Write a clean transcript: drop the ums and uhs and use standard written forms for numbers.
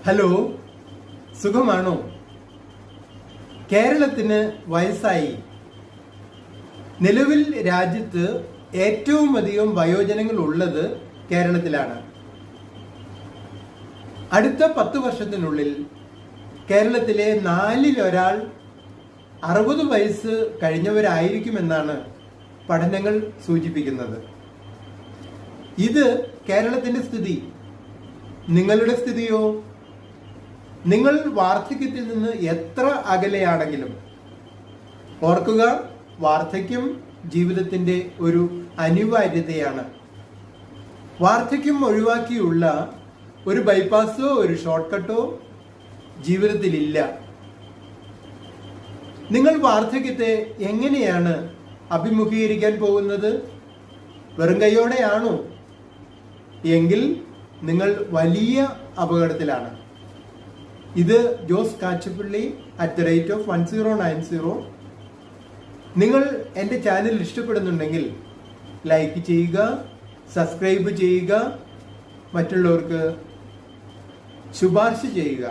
Hello, സുഖമാണോ? കേരളത്തിന് വയസ്സായി. നിലവിൽ രാജ്യത്ത് ഏറ്റവും അധികം വയോജനങ്ങൾ ഉള്ളത് കേരളത്തിലാണ്. അടുത്ത 10 വർഷത്തിനുള്ളിൽ കേരളത്തിലെ 4-ൽ ഒരാൾ 60 വയസ്സ് കഴിഞ്ഞവരായിരിക്കുമെന്നാണ് പഠനങ്ങൾ സൂചിപ്പിക്കുന്നത്. ഇത് കേരളത്തിന്റെ സ്ഥിതി. നിങ്ങളുടെ സ്ഥിതിയോ? നിങ്ങൾ വാർദ്ധക്യത്തിൽ നിന്ന് എത്ര അകലെയാണെങ്കിലും ഓർക്കുക, വാർദ്ധക്യം ജീവിതത്തിന്റെ ഒരു അനിവാര്യതയാണ്. വാർദ്ധക്യം ഒഴിവാക്കിയുള്ള ഒരു ബൈപ്പാസോ ഒരു ഷോർട്ട് കട്ടോ ജീവിതത്തിലില്ല. നിങ്ങൾ വാർദ്ധക്യത്തെ എങ്ങനെയാണ് അഭിമുഖീകരിക്കാൻ പോകുന്നത്? വെറും കൈയോടെയാണോ? എങ്കിൽ നിങ്ങൾ വലിയ അപകടത്തിലാണ്. ഇത് ജോസ് കാച്ചപ്പള്ളി @1090. നിങ്ങൾ എൻ്റെ ചാനൽ ഇഷ്ടപ്പെടുന്നുണ്ടെങ്കിൽ ലൈക്ക് ചെയ്യുക, സബ്സ്ക്രൈബ് ചെയ്യുക, മറ്റുള്ളവർക്ക് ശുപാർശ ചെയ്യുക.